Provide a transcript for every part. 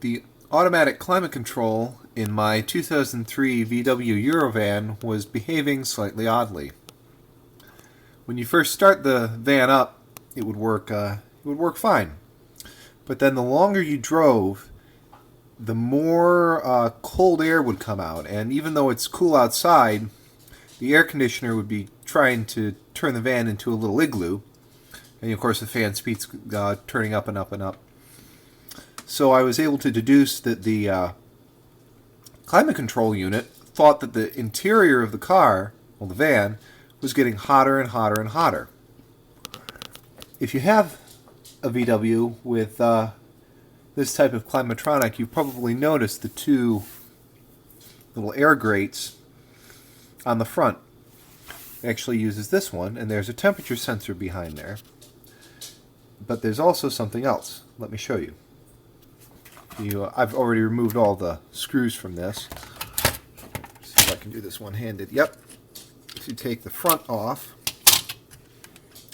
The automatic climate control in my 2003 VW Eurovan was behaving slightly oddly. When you first start the van up, it would work fine. But then the longer you drove, the more cold air would come out, and even though it's cool outside, the air conditioner would be trying to turn the van into a little igloo, and of course the fan speed's turning up and up and up. So I was able to deduce that the climate control unit thought that the interior of the car, well, the van, was getting hotter and hotter and hotter. If you have a VW with this type of Climatronic, you've probably noticed the two little air grates on the front. It actually uses this one, and there's a temperature sensor behind there. But there's also something else. Let me show you. I've already removed all the screws from this. See if I can do this one-handed. Yep. If you take the front off,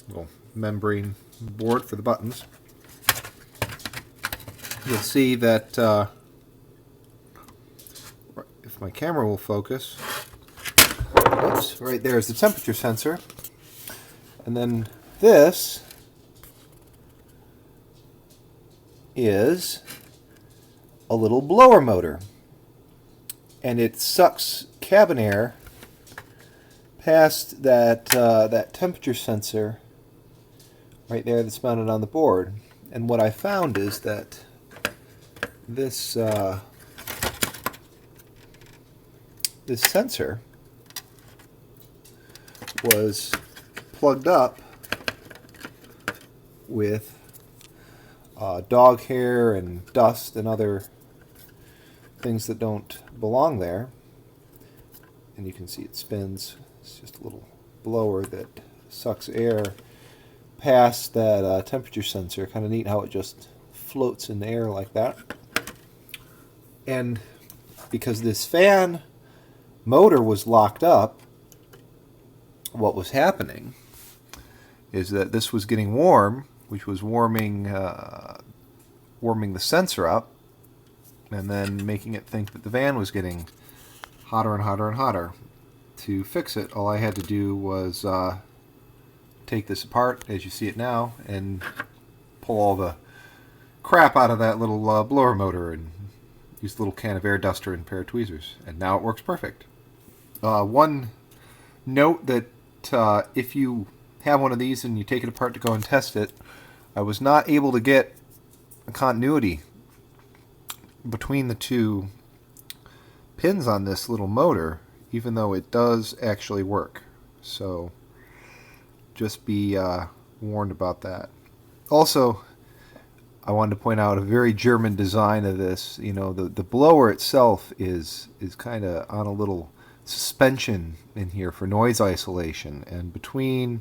little membrane board for the buttons, you'll see that if my camera will focus, oops, right there is the temperature sensor, and then this is a little blower motor, and it sucks cabin air past that temperature sensor right there that's mounted on the board. And what I found is that this this sensor was plugged up with dog hair and dust and other things that don't belong there. And you can see it spins. It's just a little blower that sucks air past that temperature sensor. Kind of neat how it just floats in the air like that. And because this fan motor was locked up, what was happening is that this was getting warm, which was warming the sensor up, and then making it think that the van was getting hotter and hotter and hotter. To fix it, all I had to do was take this apart, as you see it now, and pull all the crap out of that little blower motor and use a little can of air duster and a pair of tweezers, and now it works perfect. One note that if you have one of these and you take it apart to go and test it, I was not able to get a continuity between the two pins on this little motor, even though it does actually work. So just be warned about that. Also, I wanted to point out a very German design of this. You know, the blower itself is kind of on a little suspension in here for noise isolation, and between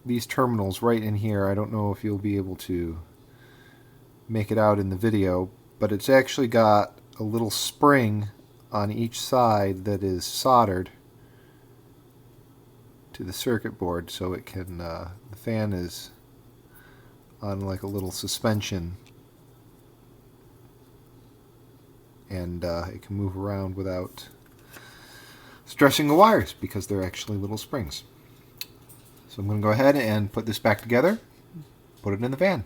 these terminals right in here, I don't know if you'll be able to make it out in the video, but it's actually got a little spring on each side that is soldered to the circuit board, so it can the fan is on like a little suspension, and it can move around without stressing the wires because they're actually little springs. So I'm going to go ahead and put this back together, put it in the van.